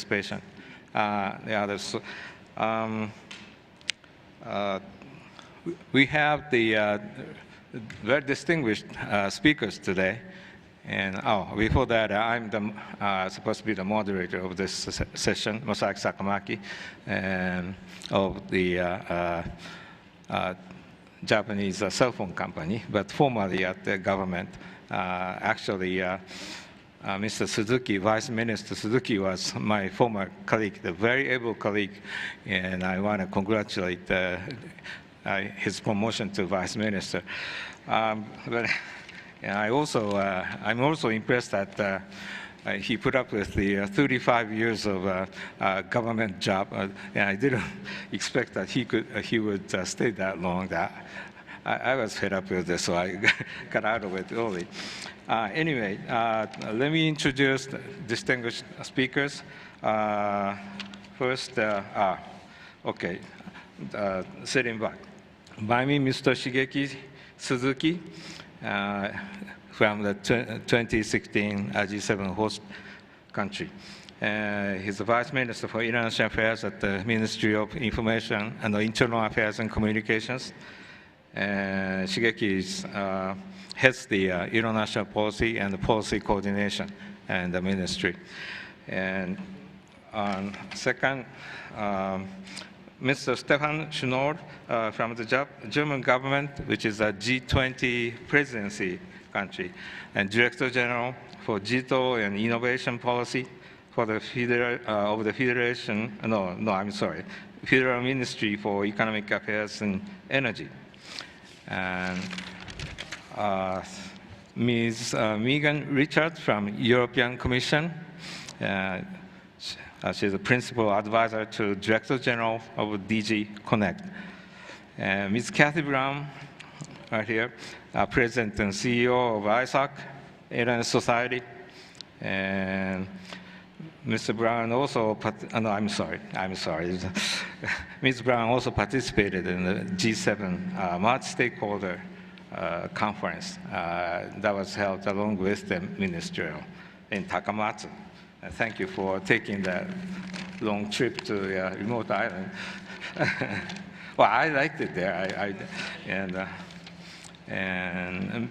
participation. We have the very distinguished speakers today. And before that, I'm supposed to be the moderator of this session, Masaaki Sakamaki, and of the Japanese cell phone company, but formerly at the government. Actually, Mr. Suzuki, Vice Minister Suzuki, was my former colleague, a very able colleague, and I want to congratulate his promotion to Vice Minister. But I'm also impressed that he put up with the 35 years of government job, and I didn't expect that he would stay that long. I was fed up with this, so I got out of it early. Anyway, let me introduce the distinguished speakers. First, sitting back. By me, Mr. Shigeki Suzuki, from the 2016 G7 host country. He's the Vice Minister for International Affairs at the Ministry of Information and Internal Affairs and Communications. Shigeki heads the international policy and the policy coordination and the ministry. And second, Mr. Stefan Schnorr from the German government, which is a G20 presidency country, and Director General for Digital and Innovation Policy for the Federal Ministry for Economic Affairs and Energy. And Ms. Megan Richards from European Commission. She's a principal advisor to Director General of DG Connect. Ms. Kathy Brown, right here, President and CEO of ISOC, Internet Society. And Mr. Brown also, Ms. Brown also participated in the G7 multi-stakeholder conference that was held along with the ministerial in Takamatsu. Thank you for taking that long trip to a remote island. Well, I liked it there. And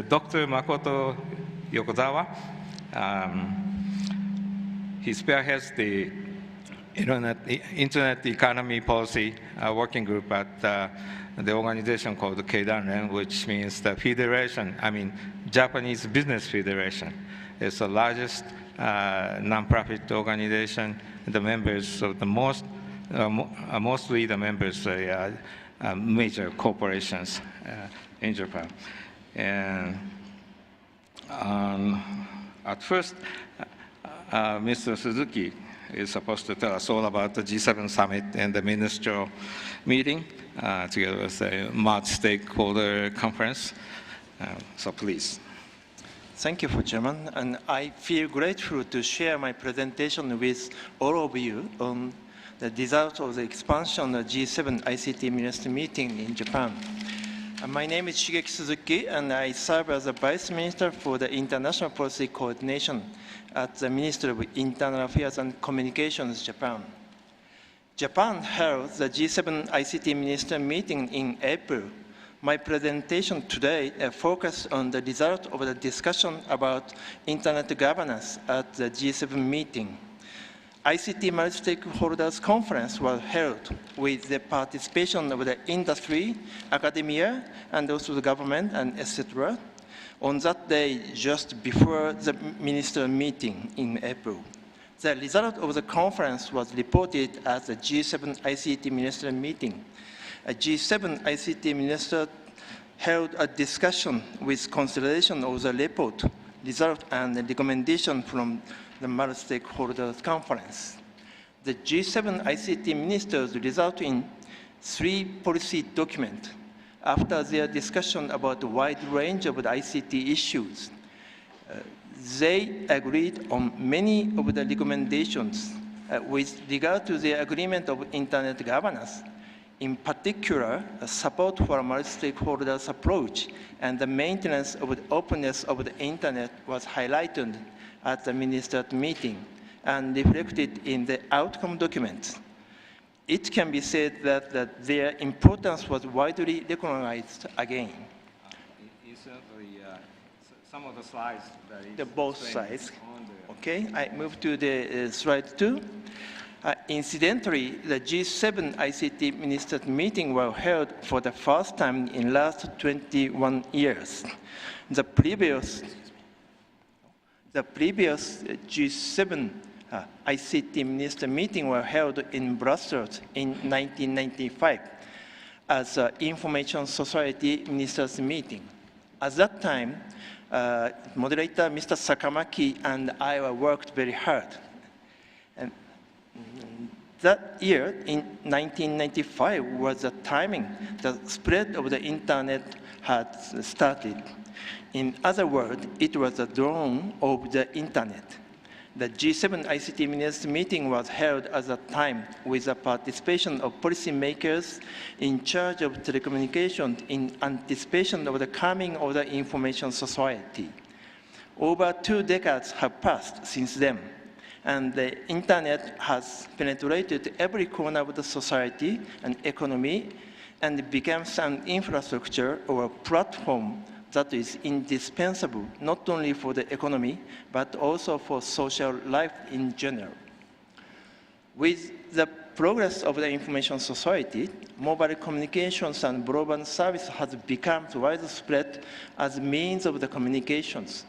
Dr. Makoto Yokozawa, he spearheads the Internet Economy Policy Working Group at the organization called Keidanren, which means the federation, Japanese Business Federation. It's the largest nonprofit organization. The members of the mostly the members major corporations in Japan. And at first, Mr. Suzuki is supposed to tell us all about the G7 summit and the ministerial meeting together with the multi-stakeholder conference. So please. Thank you, Chairman. And I feel grateful to share my presentation with all of you on the result of the expansion of the G7 ICT Minister meeting in Japan. My name is Shigeki Suzuki, and I serve as the Vice Minister for the International Policy Coordination at the Ministry of Internal Affairs and Communications, Japan. Japan held the G7 ICT Minister meeting in April. My presentation today focuses on the result of the discussion about Internet governance at the G7 meeting. ICT Multi-Stakeholders Conference was held with the participation of the industry, academia, and also the government, and etc. on that day just before the minister meeting in April. The result of the conference was reported at the G7 ICT Minister meeting. A G7 ICT Minister held a discussion with consideration of the report, result, and the recommendation from the multi-stakeholders conference. The G7 ICT ministers result in 3 policy documents after their discussion about a wide range of the ICT issues. They agreed on many of the recommendations with regard to the agreement of Internet governance. In particular, support for a multi-stakeholders approach and the maintenance of the openness of the Internet was highlighted at the ministers' meeting. and reflected in the outcome documents. It can be said that their importance was widely recognized again. Some of the slides that is The both sides. Okay, I move to the slide 2. Incidentally, the G7 ICT ministers meeting were held for the first time in last 21 years. The previous G7 ICT minister meeting were held in Brussels in 1995 as an Information Society ministers meeting. At that time, moderator Mr. Sakamaki and I worked very hard. And that year, in 1995, was the timing the spread of the internet had started. In other words, it was the dawn of the internet. The G7 ICT ministers meeting was held at a time with the participation of policymakers in charge of telecommunications in anticipation of the coming of the information society. Over 2 decades have passed since then, and the internet has penetrated every corner of the society and economy and becomes an infrastructure or a platform that is indispensable not only for the economy, but also for social life in general. With the progress of the information society, mobile communications and broadband service has become widespread as means of the communications.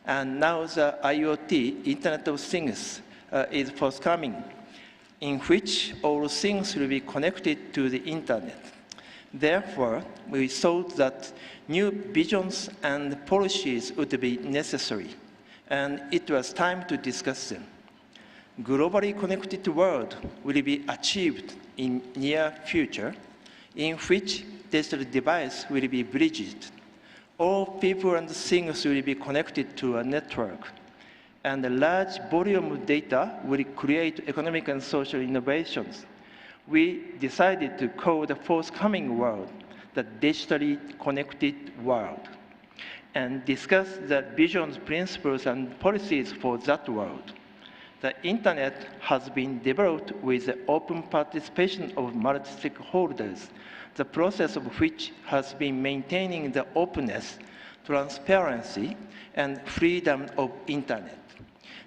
And now the IoT, Internet of Things, is forthcoming, in which all things will be connected to the internet. Therefore, we thought that new visions and policies would be necessary, and it was time to discuss them. Globally connected world will be achieved in near future, in which digital device will be bridged. All people and things will be connected to a network, and a large volume of data will create economic and social innovations. We decided to call the forthcoming world the digitally connected world, and discuss the visions, principles, and policies for that world. The internet has been developed with the open participation of multi-stakeholders, the process of which has been maintaining the openness, transparency, and freedom of internet.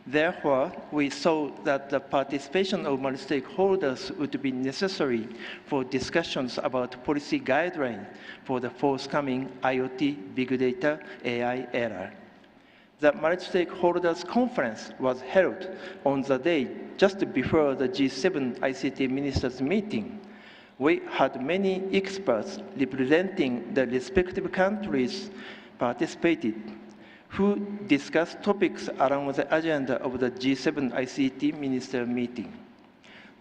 Therefore, we saw that the participation of multi-stakeholders would be necessary for discussions about policy guidelines for the forthcoming IoT, big data, AI era. The multi-stakeholders conference was held on the day just before the G7 ICT ministers meeting. We had many experts representing the respective countries participated, who discussed topics along the agenda of the G7 ICT minister meeting.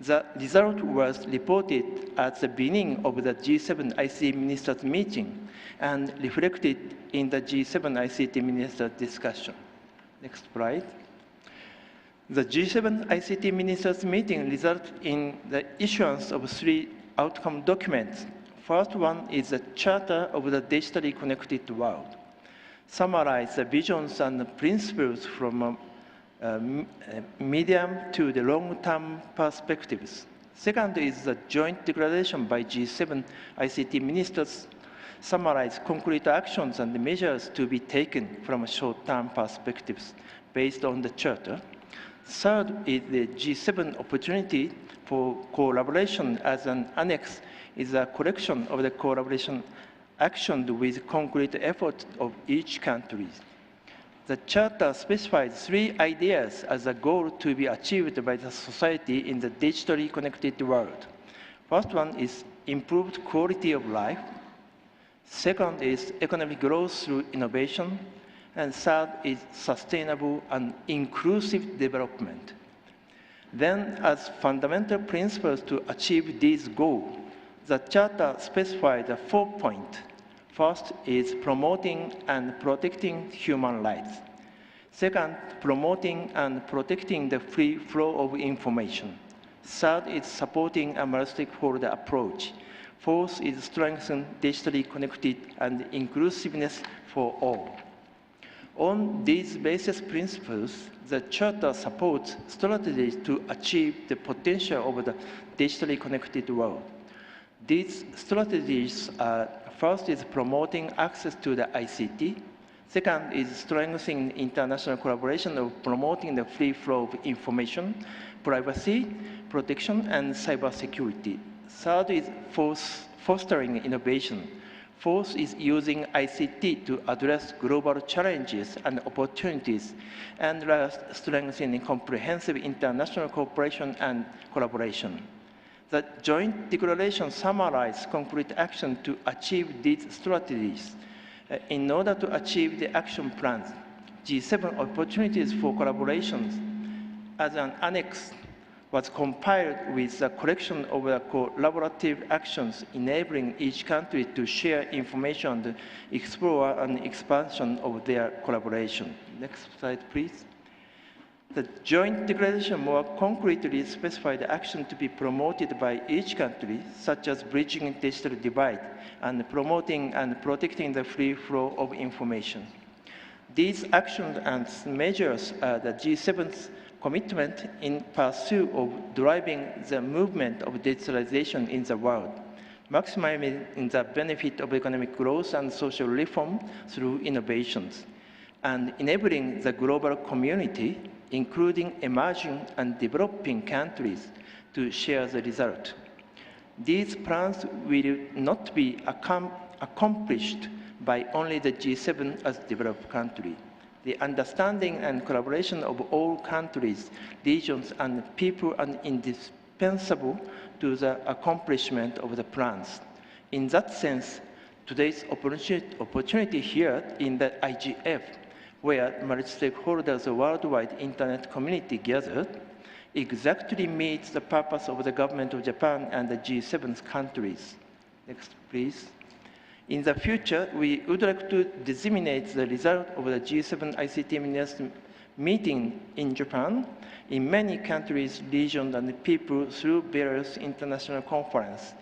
The result was reported at the beginning of the G7 ICT ministers meeting and reflected in the G7 ICT minister discussion. Next slide. The G7 ICT ministers meeting resulted in the issuance of 3 outcome documents. First one is the Charter of the Digitally Connected World. Summarize the visions and principles from medium to the long-term perspectives. Second is the joint declaration by G7 ICT ministers, summarize concrete actions and measures to be taken from short-term perspectives based on the Charter. Third is the G7 opportunity for collaboration as an annex is a collection of the collaboration actioned with concrete efforts of each country. The Charter specifies 3 ideas as a goal to be achieved by the society in the digitally connected world. First one is improved quality of life. Second is economic growth through innovation. And third is sustainable and inclusive development. Then, as fundamental principles to achieve these goals, the Charter specifies the 4 points. First is promoting and protecting human rights. Second, promoting and protecting the free flow of information. Third is supporting a multi-stakeholder approach. Fourth is strengthen digitally connected and inclusiveness for all. On these basic principles, the Charter supports strategies to achieve the potential of the digitally connected world. These strategies are, first is promoting access to the ICT. Second is strengthening international collaboration of promoting the free flow of information, privacy, protection, and cybersecurity. Third is fostering innovation. Fourth is using ICT to address global challenges and opportunities. And last, strengthening comprehensive international cooperation and collaboration. The joint declaration summarizes concrete action to achieve these strategies. In order to achieve the action plans, G7 opportunities for collaborations as an annex was compiled with a collection of the collaborative actions enabling each country to share information and explore an expansion of their collaboration. Next slide, please. The joint declaration more concretely specified action to be promoted by each country, such as bridging digital divide and promoting and protecting the free flow of information. These actions and measures are the G7's commitment in pursuit of driving the movement of digitalization in the world, maximizing the benefit of economic growth and social reform through innovations, and enabling the global community, including emerging and developing countries, to share the result. These plans will not be accomplished by only the G7 as developed country. The understanding and collaboration of all countries, regions, and people are indispensable to the accomplishment of the plans. In that sense, today's opportunity here in the IGF, where multi-stakeholders worldwide internet community gathered, exactly meets the purpose of the government of Japan and the G7 countries. Next, please. In the future, we would like to disseminate the result of the G7 ICT ministers meeting in Japan, in many countries, regions, and people through various international conferences.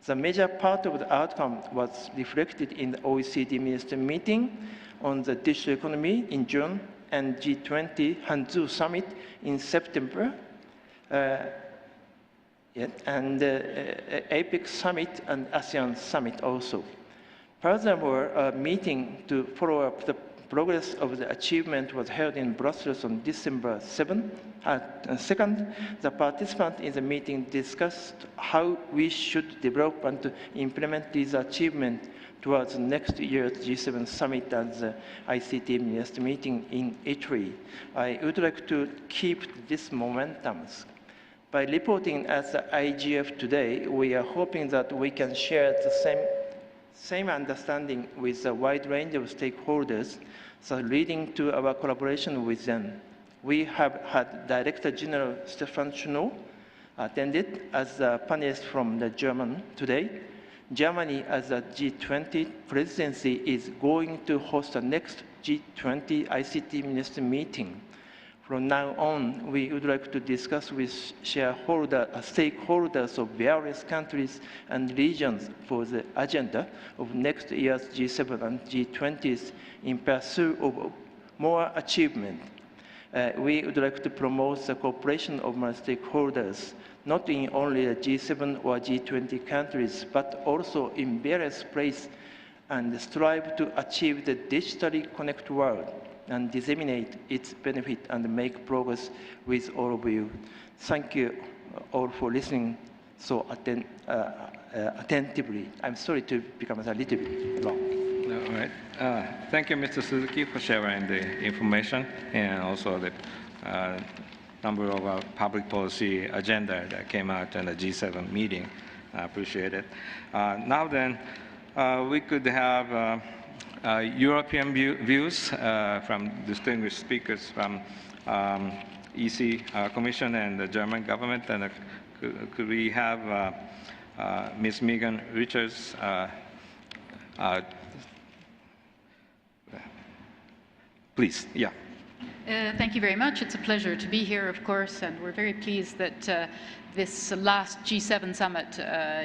The major part of the outcome was reflected in the OECD minister meeting on the digital economy in June and G20 Hangzhou summit in September, and APEC summit and ASEAN summit also. Furthermore, a meeting to follow up the progress of the achievement was held in Brussels on December 2nd. The participants in the meeting discussed how we should develop and implement these achievements towards next year's G7 summit and the ICT minister meeting in Italy. I would like to keep this momentum. By reporting at the IGF today, we are hoping that we can share the same understanding with a wide range of stakeholders, so leading to our collaboration with them. We have had Director General Stefan Schnow attended as a panelist from the German today. Germany, as a G20 presidency, is going to host the next G20 ICT minister meeting. From now on, we would like to discuss with stakeholders of various countries and regions for the agenda of next year's G7 and G20s in pursuit of more achievement. We would like to promote the cooperation of my stakeholders, not in only the G7 or G20 countries, but also in various places, and strive to achieve the digitally connected world and disseminate its benefit and make progress with all of you. Thank you all for listening so attentively. I'm sorry to become a little bit long. All right. Thank you, Mr. Suzuki, for sharing the information and also the number of public policy agenda that came out in the G7 meeting. I appreciate it. Now then, we could have European views from distinguished speakers from EC Commission and the German government. And could we have Ms. Megan Richards please? Yeah. Thank you very much. It's a pleasure to be here, of course, and we're very pleased that this last G7 summit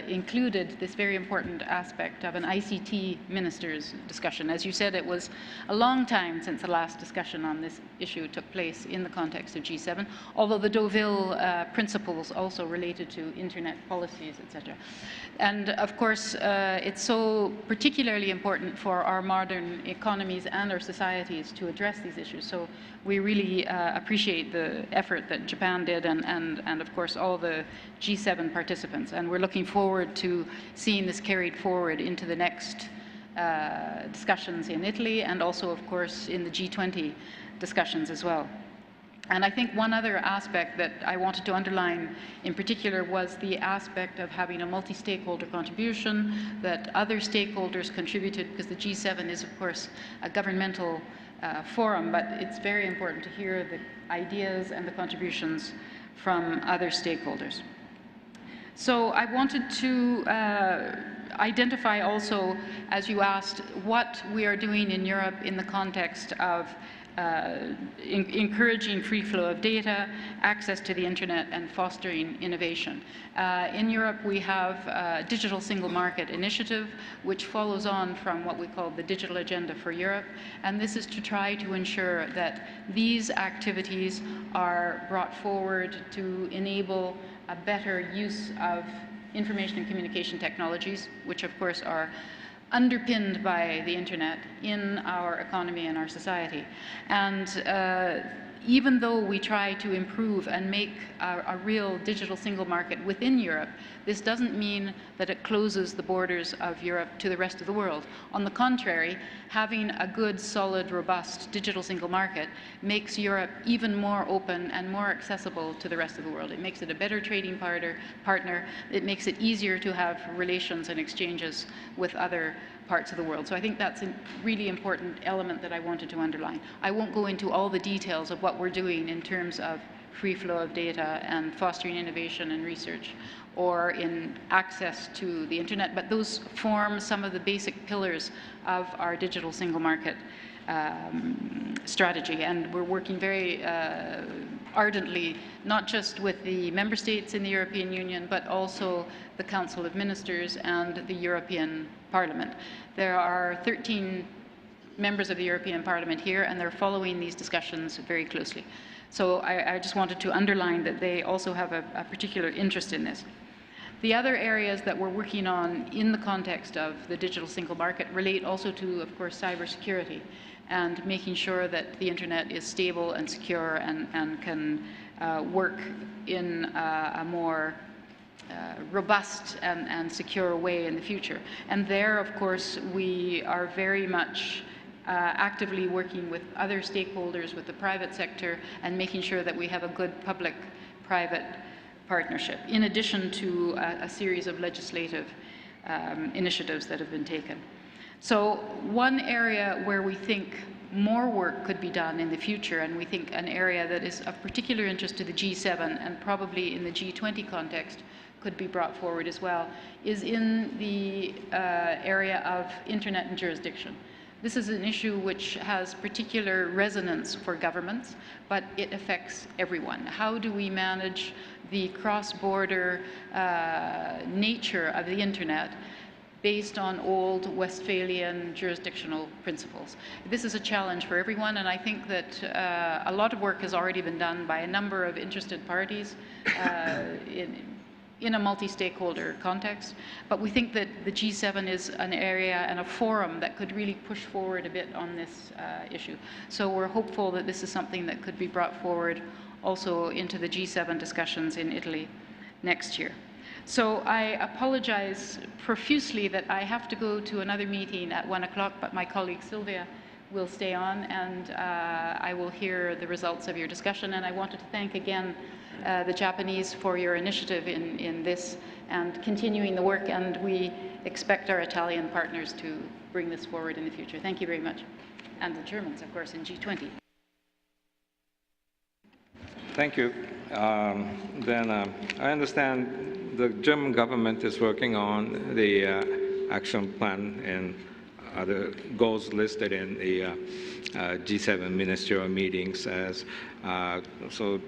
included this very important aspect of an ICT ministers discussion. As you said, it was a long time since the last discussion on this issue took place in the context of G7, although the Deauville principles also related to internet policies, etc. And of course, it's so particularly important for our modern economies and our societies to address these issues. So we really appreciate the effort that Japan did and of course all the G7 participants. And we're looking forward to seeing this carried forward into the next discussions in Italy and also of course in the G20 discussions as well. And I think one other aspect that I wanted to underline in particular was the aspect of having a multi-stakeholder contribution, that other stakeholders contributed, because the G7 is, of course, a governmental forum, but it's very important to hear the ideas and the contributions from other stakeholders. So I wanted to identify also, as you asked, what we are doing in Europe in the context of encouraging free flow of data, access to the internet, and fostering innovation. In Europe, we have a digital single market initiative, which follows on from what we call the digital agenda for Europe, and this is to try to ensure that these activities are brought forward to enable a better use of information and communication technologies, which of course are underpinned by the internet in our economy and our society. And even though we try to improve and make a real digital single market within Europe, this doesn't mean that it closes the borders of Europe to the rest of the world. On the contrary, having a good, solid, robust digital single market makes Europe even more open and more accessible to the rest of the world. It makes it a better trading partner. It makes it easier to have relations and exchanges with other parts of the world. So I think that's a really important element that I wanted to underline. I won't go into all the details of what we're doing in terms of free flow of data and fostering innovation and research or in access to the internet, but those form some of the basic pillars of our digital single market strategy. And we're working very ardently, not just with the member states in the European Union, but also the Council of Ministers and the European Parliament. There are 13 members of the European Parliament here, and they're following these discussions very closely. So I just wanted to underline that they also have a particular interest in this. The other areas that we're working on in the context of the digital single market relate also to, of course, cybersecurity and making sure that the internet is stable and secure and can work in a more robust and secure way in the future. And there, of course, we are very much actively working with other stakeholders, with the private sector, and making sure that we have a good public-private partnership, in addition to a series of legislative initiatives that have been taken. So one area where we think more work could be done in the future, and we think an area that is of particular interest to the G7 and probably in the G20 context could be brought forward as well, is in the area of internet and jurisdiction. This is an issue which has particular resonance for governments, but it affects everyone. How do we manage the cross-border nature of the internet based on old Westphalian jurisdictional principles? This is a challenge for everyone, and I think that a lot of work has already been done by a number of interested parties in a multi-stakeholder context, but we think that the G7 is an area and a forum that could really push forward a bit on this issue. So we're hopeful that this is something that could be brought forward also into the G7 discussions in Italy next year. So I apologize profusely that I have to go to another meeting at 1 o'clock, but my colleague Sylvia will stay on, and I will hear the results of your discussion. And I wanted to thank again the Japanese for your initiative in this and continuing the work, and we expect our Italian partners to bring this forward in the future. Thank you very much. And the Germans, of course, in G20. Thank you. I understand the German government is working on the action plan in are the goals listed in the G7 ministerial meetings. So,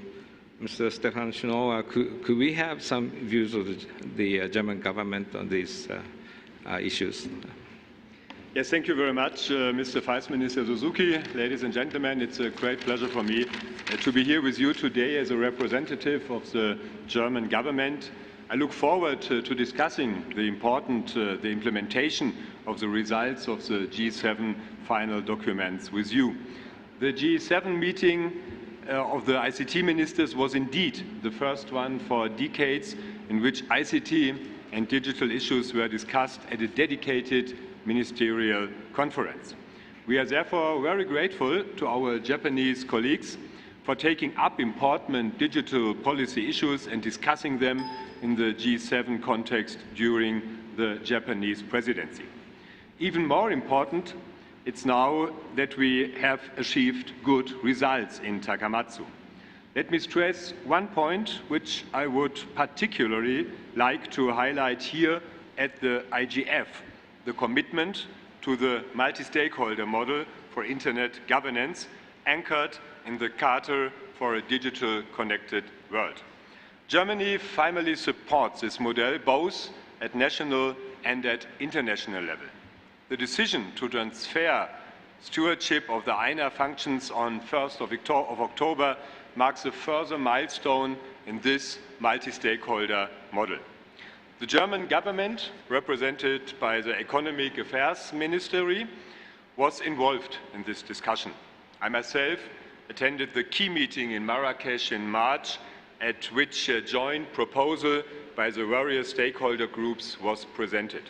Mr. Stefan Schnoor, could we have some views of the German government on these issues? Yes, thank you very much, Mr. Vice Minister Suzuki. Ladies and gentlemen, it's a great pleasure for me to be here with you today as a representative of the German government. I look forward to discussing the implementation of the results of the G7 final documents with you. The G7 meeting of the ICT ministers was indeed the first one for decades in which ICT and digital issues were discussed at a dedicated ministerial conference. We are therefore very grateful to our Japanese colleagues for taking up important digital policy issues and discussing them in the G7 context during the Japanese presidency. Even more important, it's now that we have achieved good results in Takamatsu. Let me stress one point which I would particularly like to highlight here at the IGF, the commitment to the multi-stakeholder model for Internet governance anchored in the Charter for a Digital Connected World. Germany finally supports this model both at national and at international level. The decision to transfer stewardship of the INA functions on 1st of October marks a further milestone in this multi-stakeholder model. The German government, represented by the Economic Affairs Ministry, was involved in this discussion. I myself attended the key meeting in Marrakesh in March, at which a joint proposal by the various stakeholder groups was presented.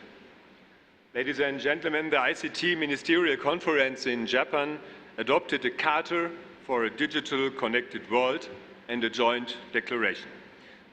Ladies and gentlemen, the ICT Ministerial Conference in Japan adopted a Charter for a Digital Connected World and a joint declaration.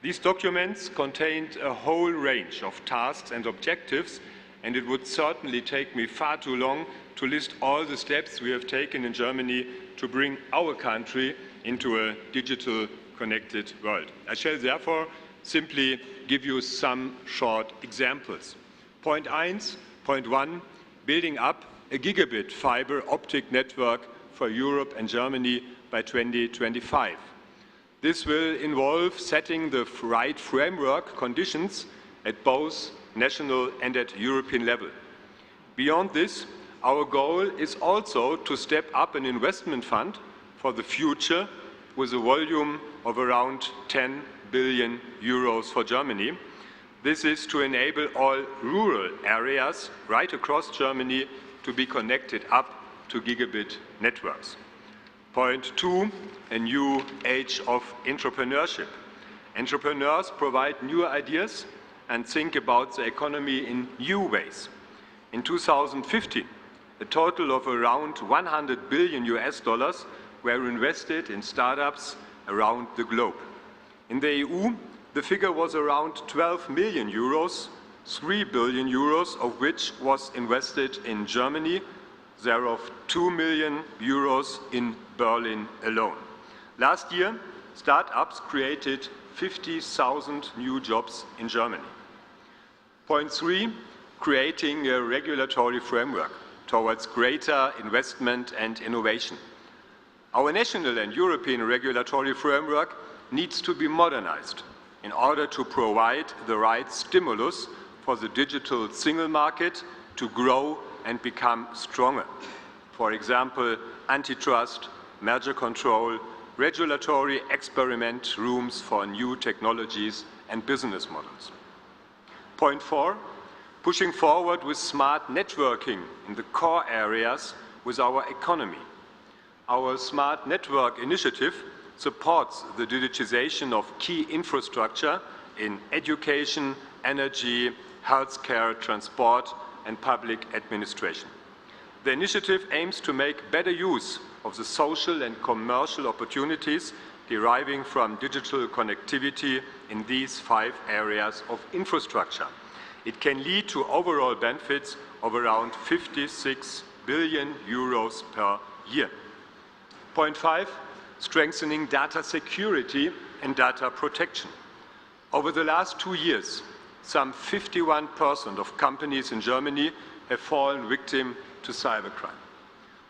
These documents contained a whole range of tasks and objectives, and it would certainly take me far too long to list all the steps we have taken in Germany to bring our country into a digital connected world. I shall therefore simply give you some short examples. Point 1, building up a gigabit fiber optic network for Europe and Germany by 2025. This will involve setting the right framework conditions at both national and at European level. Beyond this, our goal is also to step up an investment fund for the future with a volume of around 10 billion euros for Germany. This is to enable all rural areas right across Germany to be connected up to gigabit networks. Point 2, a new age of entrepreneurship. Entrepreneurs provide new ideas and think about the economy in new ways. In 2015, a total of around 100 billion US dollars were invested in startups around the globe. In the EU, the figure was around 12 million euros, 3 billion euros of which was invested in Germany, thereof 2 million euros in Berlin alone. Last year, startups created 50,000 new jobs in Germany. Point 3, creating a regulatory framework towards greater investment and innovation. Our national and European regulatory framework needs to be modernized in order to provide the right stimulus for the digital single market to grow and become stronger. For example, antitrust, merger control, regulatory experiment rooms for new technologies and business models. Point 4, pushing forward with smart networking in the core areas with our economy. Our Smart Network initiative supports the digitization of key infrastructure in education, energy, healthcare, transport, and public administration. The initiative aims to make better use of the social and commercial opportunities deriving from digital connectivity in these 5 areas of infrastructure. It can lead to overall benefits of around 56 billion euros per year. Point 5, strengthening data security and data protection. Over the last 2 years, some 51% of companies in Germany have fallen victim to cybercrime.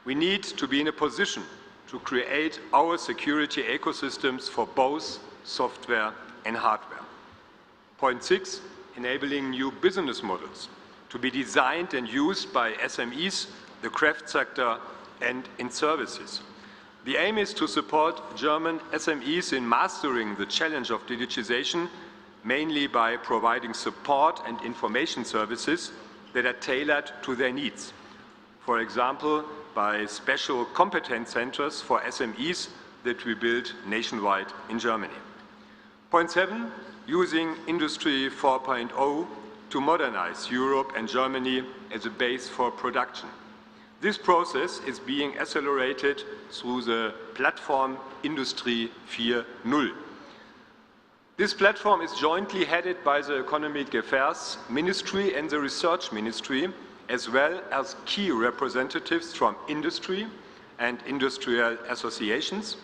We need to be in a position to create our security ecosystems for both software and hardware. Point 6, enabling new business models to be designed and used by SMEs, the craft sector, and in services. The aim is to support German SMEs in mastering the challenge of digitization, mainly by providing support and information services that are tailored to their needs. For example, by special competence centers for SMEs that we build nationwide in Germany. Point 7, using Industry 4.0 to modernize Europe and Germany as a base for production. This process is being accelerated through the platform Industry 4.0. This platform is jointly headed by the Economic Affairs Ministry and the Research Ministry, as well as key representatives from industry and industrial associations,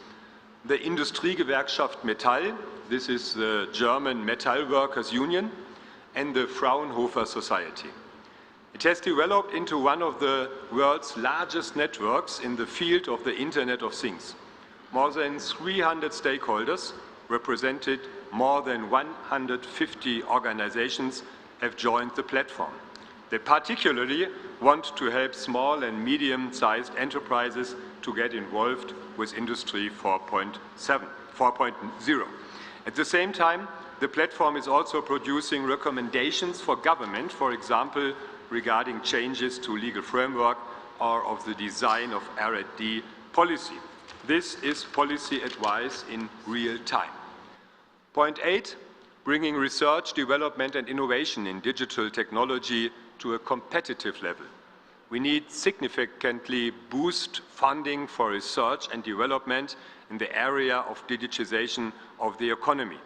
the Industriegewerkschaft Metall, this is the German Metal Workers Union, and the Fraunhofer Society. It has developed into one of the world's largest networks in the field of the Internet of Things. More than 300 stakeholders, represented more than 150 organizations, have joined the platform. They particularly want to help small and medium-sized enterprises to get involved with Industry 4.0. At the same time, the platform is also producing recommendations for government, for example, regarding changes to legal framework or of the design of R&D policy. This is policy advice in real time. Point 8, bringing research, development and innovation in digital technology to a competitive level. We need significantly boost funding for research and development in the area of digitization of the economy.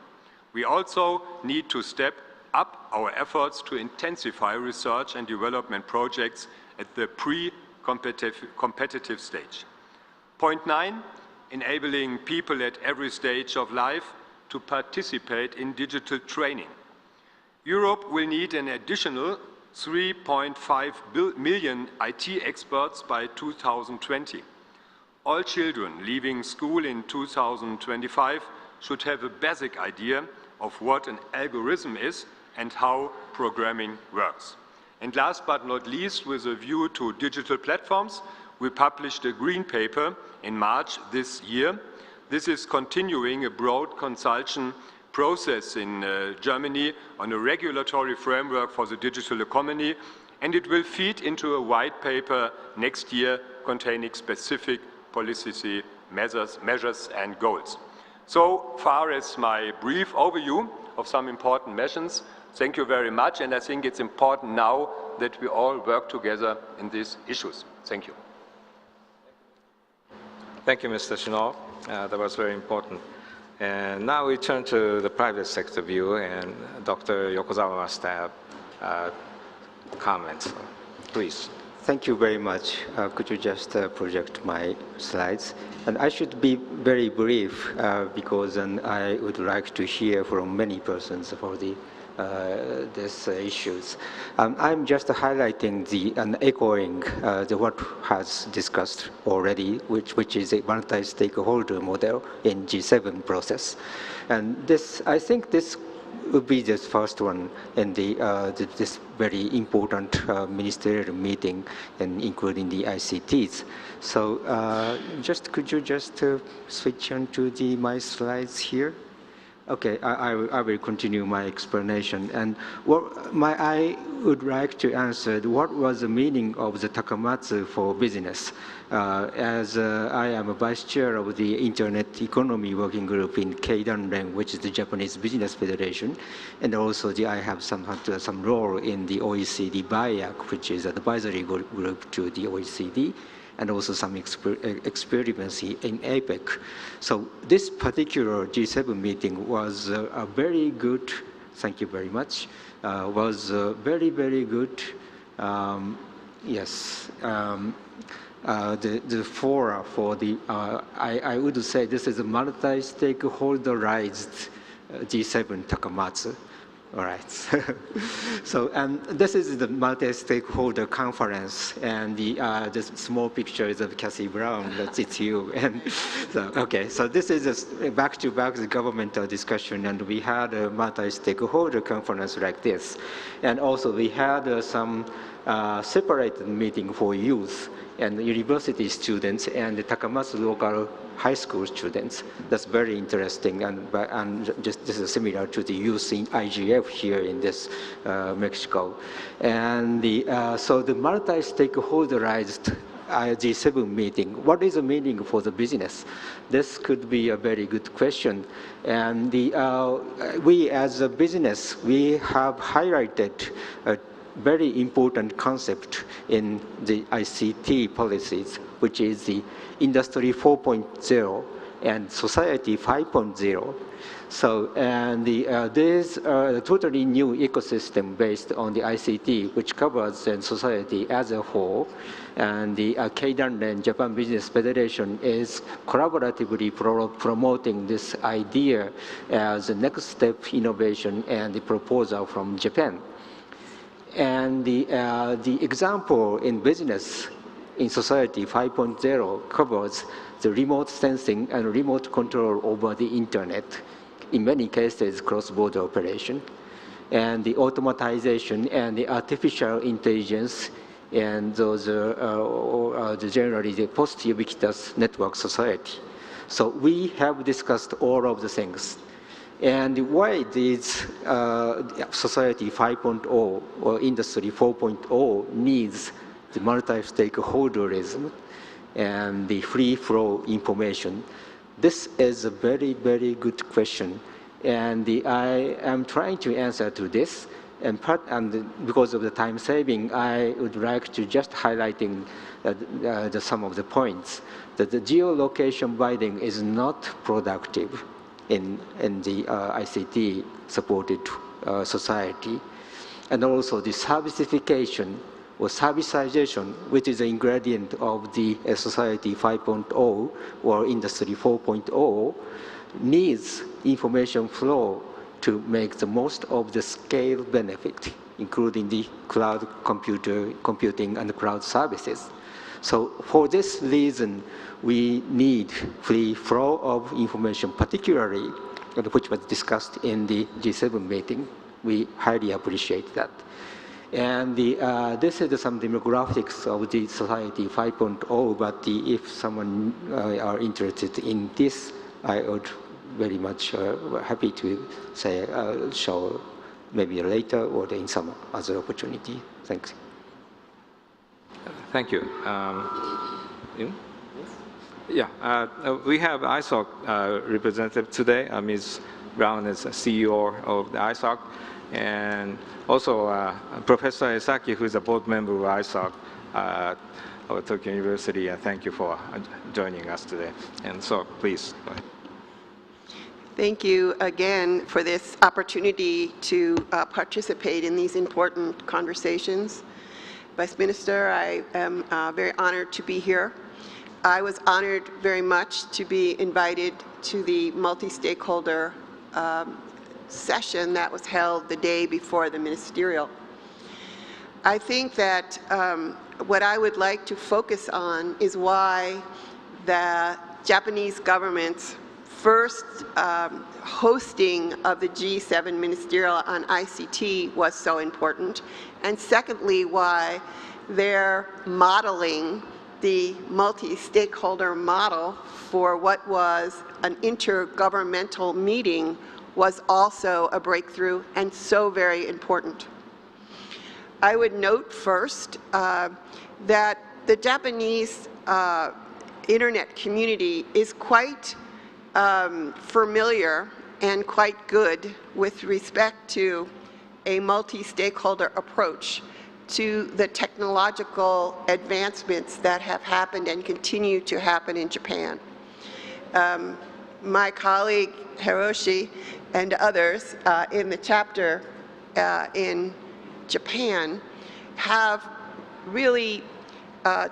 We also need to step up our efforts to intensify research and development projects at the pre-competitive stage. Point 9, enabling people at every stage of life to participate in digital training. Europe will need an additional 3.5 million IT experts by 2020. All children leaving school in 2025 should have a basic idea of what an algorithm is and how programming works. And last but not least, with a view to digital platforms, we published a green paper in March this year. This is continuing a broad consultation process in Germany on a regulatory framework for the digital economy, and it will feed into a white paper next year containing specific policy measures and goals. So far as my brief overview of some important measures. Thank you very much, and I think it's important now that we all work together in these issues. Thank you. Thank you, Mr. Shino. That was very important. And now we turn to the private sector view, and Dr. Yokozawa must have comments. Please. Thank you very much. Could you just project my slides? And I should be very brief because I would like to hear from many persons for these issues. I'm just highlighting and echoing what has discussed already, which is a multi-stakeholder model in G7 process. And this, I think this would be the first one in this very important ministerial meeting, and including the ICTs. So could you just switch on to my slides here? Okay, I will continue my explanation. And I would like to answer what was the meaning of the Takamatsu for business. As I am a vice chair of the Internet Economy Working Group in Keidanren, which is the Japanese Business Federation, and also I have some role in the OECD BIAC, which is an advisory group to the OECD, and also some experience in APEC. So this particular G7 meeting was a very good, thank you very much, was very, very good, yes. The fora for I would say this is a multi-stakeholderized G7 Takamatsu. All right. So, and this is the multi-stakeholder conference, and the small picture is of Cassie Brown. It's you. And so, okay. So this is a back-to-back governmental discussion, and we had a multi-stakeholder conference like this, and also we had some separated meeting for youth and university students and the Takamatsu local high school students. That's very interesting, and just this is similar to the youth in IGF here in this Mexico. And so the multi-stakeholderized G7 meeting, what is the meaning for the business? This could be a very good question. And we as a business, we have highlighted a very important concept in the ICT policies, which is the Industry 4.0 and Society 5.0. So, and there's a totally new ecosystem based on the ICT, which covers the society as a whole. And the Keidanren Japan Business Federation is collaboratively promoting this idea as a next step innovation and the proposal from Japan. And the example in business in Society 5.0 covers the remote sensing and remote control over the internet, in many cases cross-border operation, and the automatization and the artificial intelligence, and those generally the post-ubiquitous network society. So we have discussed all of the things. And why this Society 5.0 or Industry 4.0 needs the multi-stakeholderism and the free-flow information? This is a very, very good question. And I am trying to answer to this. And because of the time saving, I would like to just highlighting some of the points. That the geolocation binding is not productive in the ICT supported society. And also the servicification or servicization, which is an ingredient of the Society 5.0 or Industry 4.0, needs information flow to make the most of the scale benefit, including the cloud computing and cloud services. So for this reason, we need free flow of information, particularly which was discussed in the G7 meeting. We highly appreciate that. And this is some demographics of the Society 5.0, but if someone are interested in this, I would very much happy to say, show maybe later or in some other opportunity. Thanks. Thank you. You? Yeah, we have ISOC representative today. Ms. Brown is CEO of the ISOC, and also Professor Esaki, who is a board member of ISOC of Tokyo University. Thank you for joining us today. And so, please go ahead. Thank you again for this opportunity to participate in these important conversations. Vice Minister, I am very honored to be here. I was honored very much to be invited to the multi-stakeholder session that was held the day before the ministerial. I think that what I would like to focus on is why the Japanese government's first hosting of the G7 ministerial on ICT was so important, and secondly, why they're modeling the multi-stakeholder model for what was an intergovernmental meeting was also a breakthrough and so very important. I would note first that the Japanese internet community is quite familiar and quite good with respect to a multi-stakeholder approach to the technological advancements that have happened and continue to happen in Japan. My colleague Hiroshi and others in the chapter in Japan have really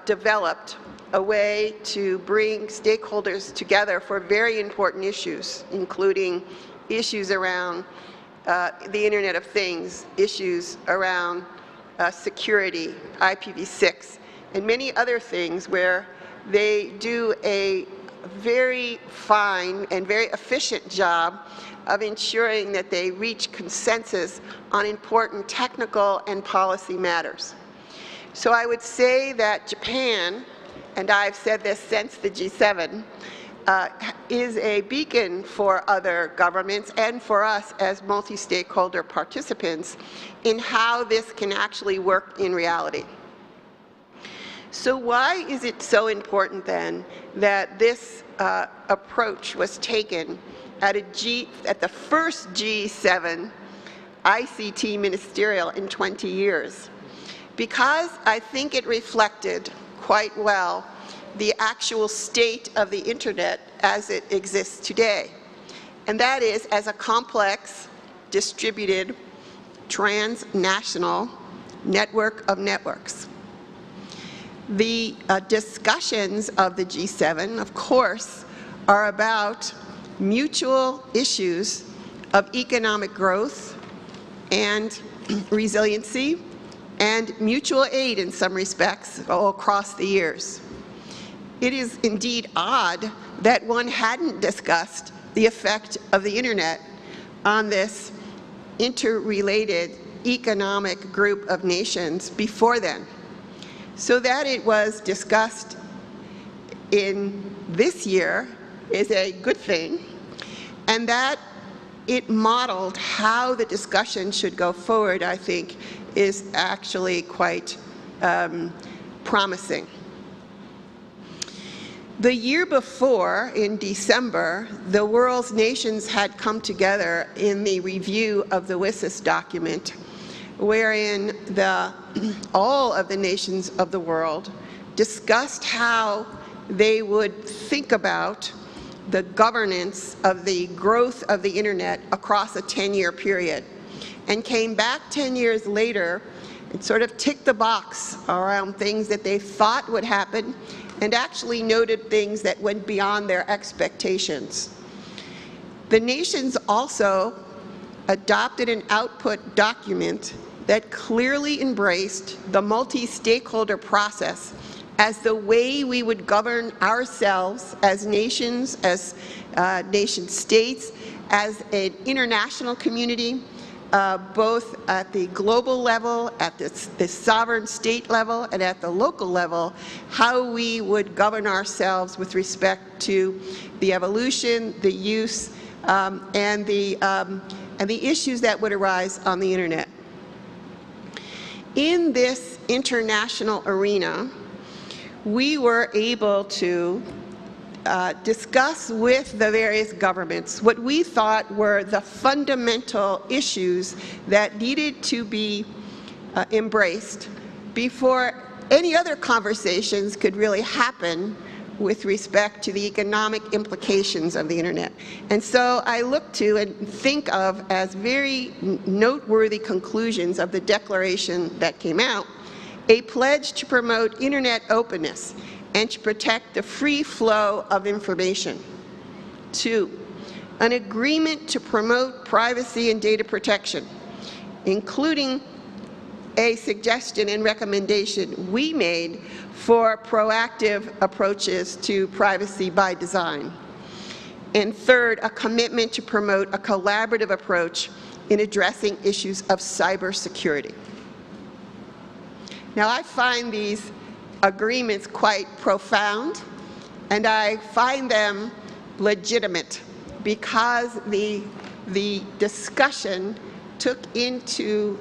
developed a way to bring stakeholders together for very important issues, including issues around the Internet of Things issues around security, IPv6, and many other things where they do a very fine and very efficient job of ensuring that they reach consensus on important technical and policy matters. So I would say that Japan, and I've said this since the G7, is a beacon for other governments and for us as multi-stakeholder participants in how this can actually work in reality. So why is it so important then that this approach was taken at the first G7 ICT ministerial in 20 years? Because I think it reflected quite well the actual state of the Internet as it exists today. And that is as a complex, distributed, transnational network of networks. The discussions of the G7, of course, are about mutual issues of economic growth and resiliency and mutual aid in some respects all across the years. It is indeed odd that one hadn't discussed the effect of the Internet on this interrelated economic group of nations before then. So that it was discussed in this year is a good thing, and that it modeled how the discussion should go forward, I think, is actually quite promising. The year before, in December, the world's nations had come together in the review of the WSIS document, wherein all of the nations of the world discussed how they would think about the governance of the growth of the Internet across a 10-year period, and came back 10 years later and sort of ticked the box around things that they thought would happen and actually noted things that went beyond their expectations. The nations also adopted an output document that clearly embraced the multi-stakeholder process as the way we would govern ourselves as nations, as nation states, as an international community, both at the global level, at the sovereign state level, and at the local level, how we would govern ourselves with respect to the evolution, the use, and the issues that would arise on the Internet. In this international arena, we were able to discuss with the various governments what we thought were the fundamental issues that needed to be embraced before any other conversations could really happen with respect to the economic implications of the Internet. And so I look to and think of as very noteworthy conclusions of the declaration that came out, a pledge to promote Internet openness and to protect the free flow of information. 2, an agreement to promote privacy and data protection, including a suggestion and recommendation we made for proactive approaches to privacy by design. And 3rd, a commitment to promote a collaborative approach in addressing issues of cybersecurity. Now, I find these agreements quite profound, and I find them legitimate because the discussion took into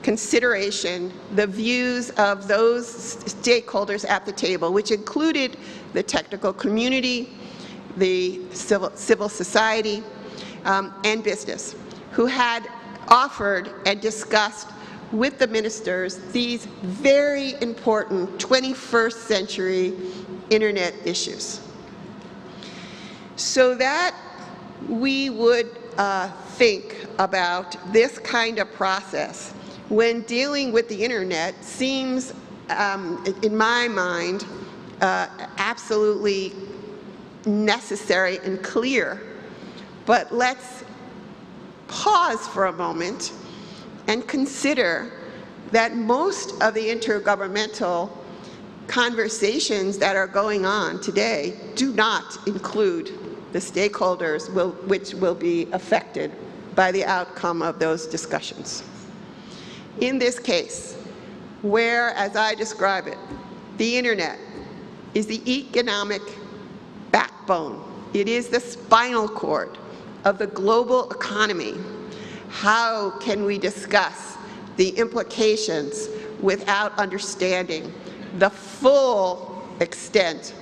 consideration the views of those stakeholders at the table, which included the technical community, the civil society, and business, who had offered and discussed with the ministers these very important 21st century Internet issues. So that we would think about this kind of process when dealing with the Internet seems, in my mind, absolutely necessary and clear. But let's pause for a moment and consider that most of the intergovernmental conversations that are going on today do not include the stakeholders which will be affected by the outcome of those discussions. In this case, where, as I describe it, the internet is the economic backbone, it is the spinal cord of the global economy, how can we discuss the implications without understanding the full extent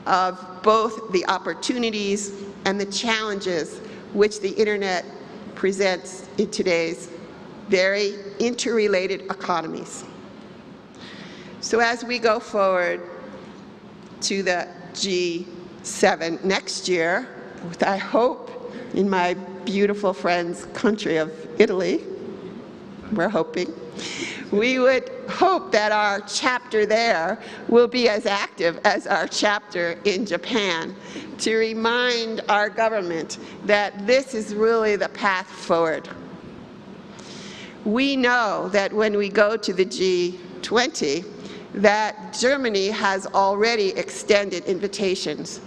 of both the opportunities and the challenges which the internet presents in today's very interrelated economies? So as we go forward to the G7 next year, with I hope in my beautiful friend's country of Italy, we're hoping, we would hope that our chapter there will be as active as our chapter in Japan to remind our government that this is really the path forward. We know that when we go to the G20, that Germany has already extended invitations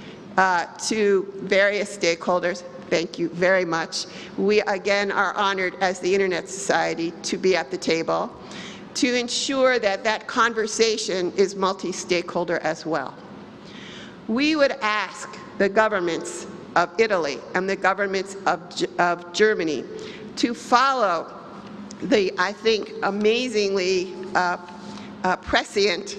to various stakeholders. Thank you very much. We again are honored as the Internet Society to be at the table to ensure that that conversation is multi-stakeholder as well. We would ask the governments of Italy and the governments of Germany to follow the, I think, amazingly prescient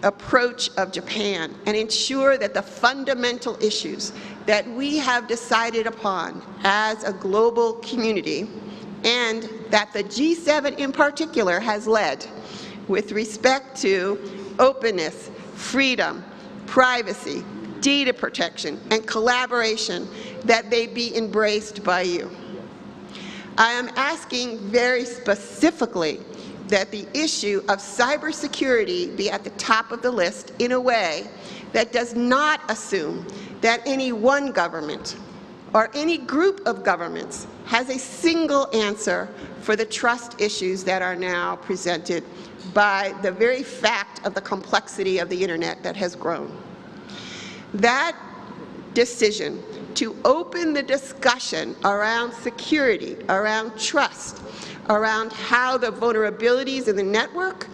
approach of Japan and ensure that the fundamental issues that we have decided upon as a global community and that the G7 in particular has led with respect to openness, freedom, privacy, data protection, and collaboration, that they be embraced by you. I am asking very specifically that the issue of cybersecurity be at the top of the list in a way that does not assume that any one government or any group of governments has a single answer for the trust issues that are now presented by the very fact of the complexity of the internet that has grown. That decision to open the discussion around security, around trust, around how the vulnerabilities in the network,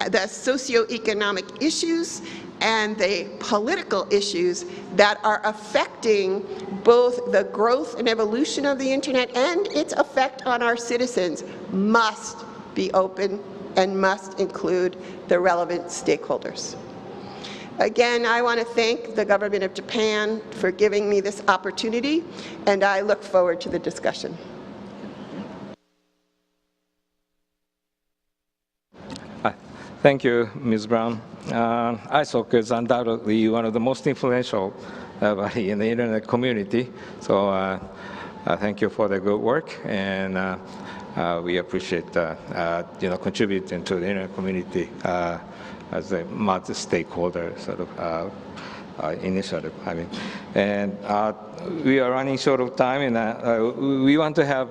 the socioeconomic issues, and the political issues that are affecting both the growth and evolution of the internet and its effect on our citizens must be open and must include the relevant stakeholders. Again, I want to thank the government of Japan for giving me this opportunity, and I look forward to the discussion. Thank you, Ms. Brown. ISOC is undoubtedly one of the most influential body in the internet community, so thank you for the good work, and we appreciate contributing to the internet community as a multi-stakeholder sort of initiative. And we are running short of time, and we want to have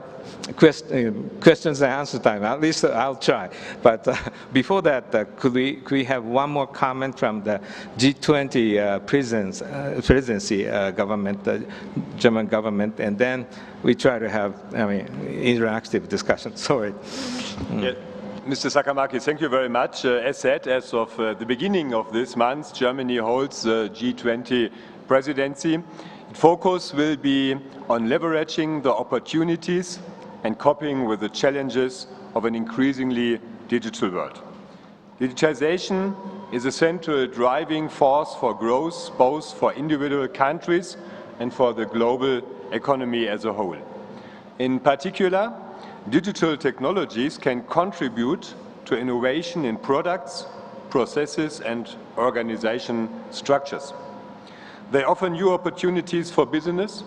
questions and answer time. At least I'll try. But before that, could we have one more comment from the G20 presidency government, the German government, and then we try to have interactive discussion. Sorry. Yeah. Mr. Sakamaki, thank you very much. As said, as of the beginning of this month, Germany holds the G20 presidency. Focus will be on leveraging the opportunities and coping with the challenges of an increasingly digital world. Digitization is a central driving force for growth, both for individual countries and for the global economy as a whole. In particular, digital technologies can contribute to innovation in products, processes, and organization structures. They offer new opportunities for business,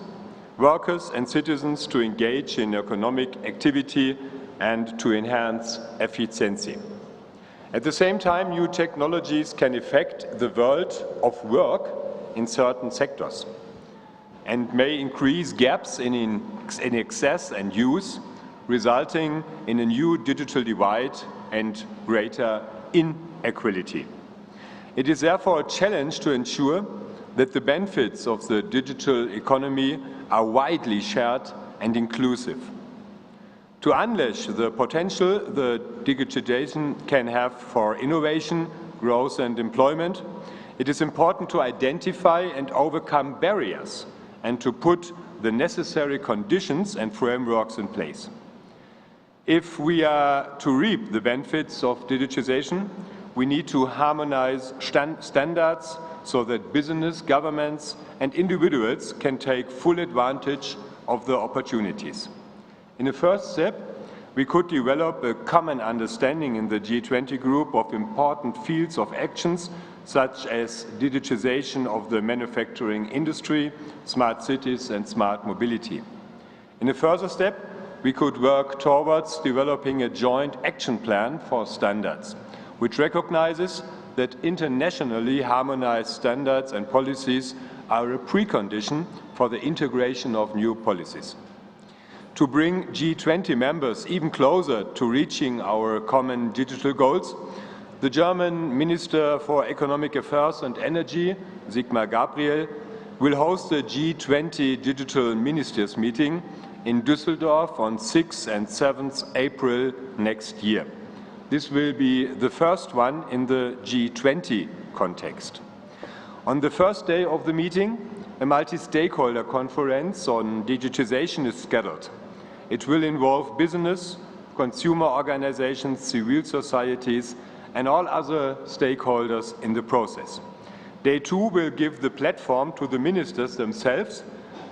workers, and citizens to engage in economic activity and to enhance efficiency. At the same time, new technologies can affect the world of work in certain sectors. and may increase gaps in access and use, resulting in a new digital divide and greater inequality. It is therefore a challenge to ensure that the benefits of the digital economy are widely shared and inclusive. To unleash the potential the digitization can have for innovation, growth and employment, it is important to identify and overcome barriers and to put the necessary conditions and frameworks in place. If we are to reap the benefits of digitization, we need to harmonize standards so that business, governments and individuals can take full advantage of the opportunities. In a first step, we could develop a common understanding in the G20 group of important fields of actions such as digitization of the manufacturing industry, smart cities and smart mobility. In a further step, we could work towards developing a joint action plan for standards, which recognizes that internationally harmonized standards and policies are a precondition for the integration of new policies. To bring G20 members even closer to reaching our common digital goals, the German Minister for Economic Affairs and Energy, Sigmar Gabriel, will host the G20 Digital Ministers meeting in Düsseldorf on 6th and 7th April next year. This will be the first one in the G20 context. On the first day of the meeting, a multi-stakeholder conference on digitization is scheduled. It will involve business, consumer organizations, civil societies, and all other stakeholders in the process. Day 2 will give the platform to the ministers themselves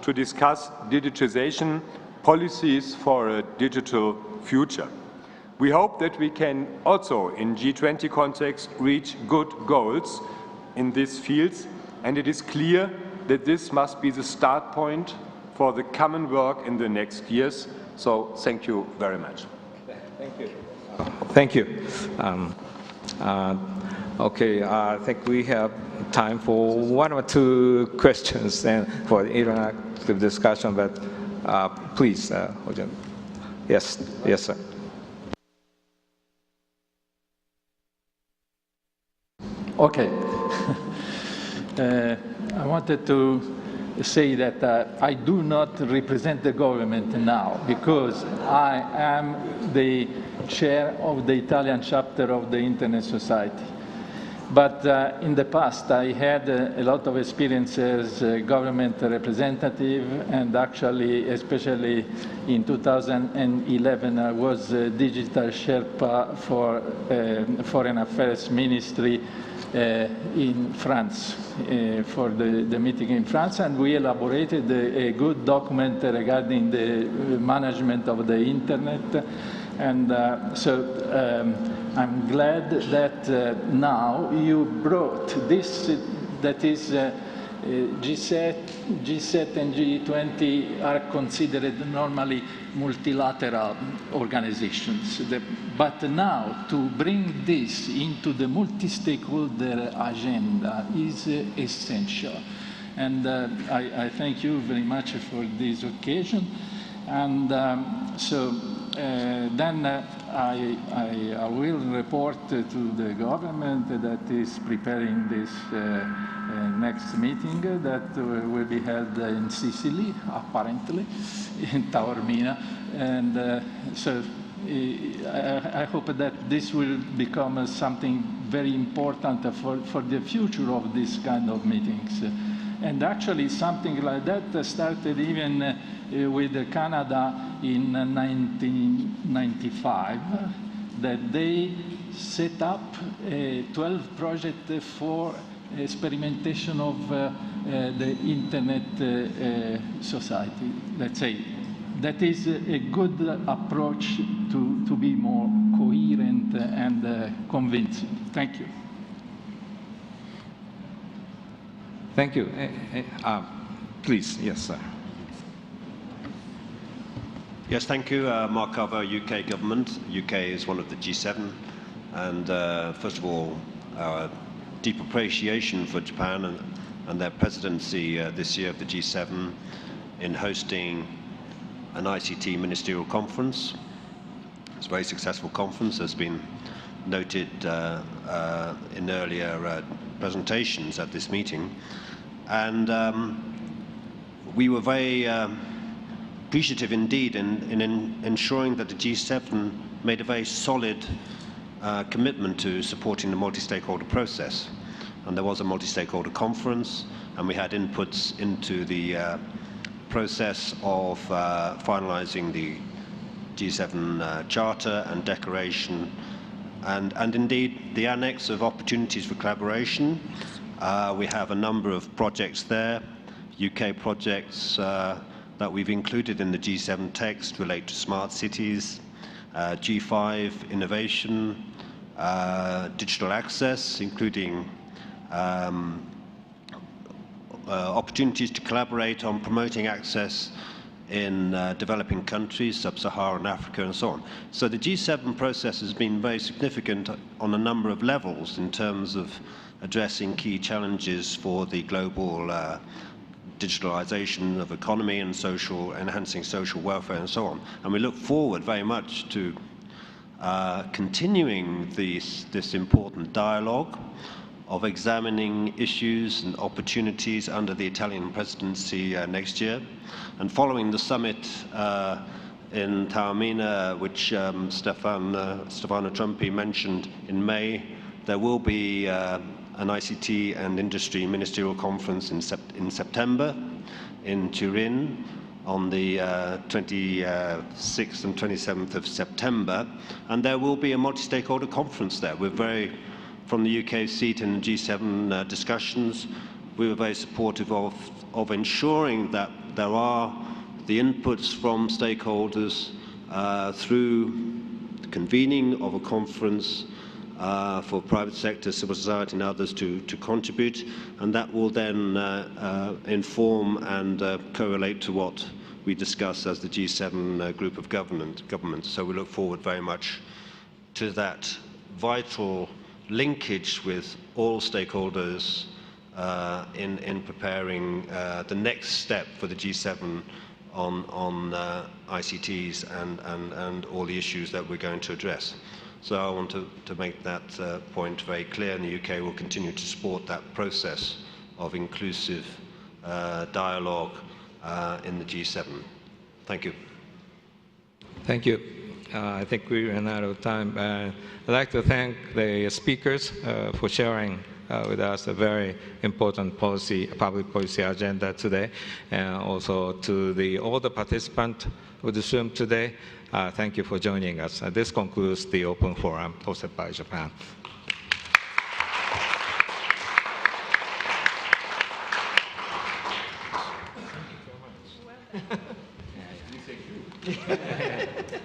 to discuss digitization policies for a digital future. We hope that we can also, in G20 context, reach good goals in these fields, and it is clear that this must be the start point for the common work in the next years. So thank you very much. Thank you. Thank you. Okay, I think we have time for one or two questions and for the interactive discussion, but please, yes, yes, sir. Okay. I wanted to say that I do not represent the government now because I am the chair of the Italian chapter of the Internet Society. But in the past, I had a lot of experience as a government representative, and actually, especially in 2011, I was a digital Sherpa for Foreign Affairs Ministry in France, for the meeting in France, and we elaborated a good document regarding the management of the Internet. And I'm glad that now you brought this, that is G7 and G20 are considered normally multilateral organizations. But now to bring this into the multi-stakeholder agenda is essential. And I thank you very much for this occasion. And then I will report to the government that is preparing this next meeting that will be held in Sicily, apparently, in Taormina. And so I hope that this will become something very important for the future of this kind of meetings. And actually something like that started even with Canada in 1995, that they set up a 12 project for experimentation of the Internet society, let's say. That is a good approach to be more coherent and convincing. Thank you. Thank you. Please, yes, sir. Yes, thank you. Mark Carver, UK government. UK is one of the G7. And first of all, our deep appreciation for Japan and and their presidency this year of the G7 in hosting an ICT ministerial conference. It's a very successful conference, as has been noted in earlier presentations at this meeting. And we were very appreciative indeed in ensuring that the G7 made a very solid commitment to supporting the multi-stakeholder process. And there was a multi-stakeholder conference, and we had inputs into the process of finalizing the G7 Charter and Declaration, and indeed the annex of opportunities for collaboration. We have a number of projects there, UK projects that we've included in the G7 text relate to smart cities, G5 innovation, digital access, including opportunities to collaborate on promoting access in developing countries, sub-Saharan Africa and so on. So the G7 process has been very significant on a number of levels in terms of addressing key challenges for the global digitalization of economy and enhancing social welfare and so on. And we look forward very much to continuing this important dialogue of examining issues and opportunities under the Italian presidency next year. And following the summit in Taormina, which Stefano Trumpi mentioned in May, there will be an ICT and industry ministerial conference in September in Turin on the 26th and 27th of September. And there will be a multi-stakeholder conference there. We're from the UK seat in G7 discussions, we were very supportive of ensuring that there are the inputs from stakeholders through the convening of a conference for private sector, civil society and others to contribute, and that will then inform and correlate to what we discuss as the G7 group of governments. So we look forward very much to that vital linkage with all stakeholders in preparing the next step for the G7 on ICTs and all the issues that we're going to address. So I want to make that point very clear, and the UK will continue to support that process of inclusive dialogue in the G7. Thank you. Thank you. I think we ran out of time. I'd like to thank the speakers for sharing with us a very important public policy agenda today, and also to all the participants of the Zoom today. Thank you for joining us. This concludes the open forum hosted by Japan. Thank you so much.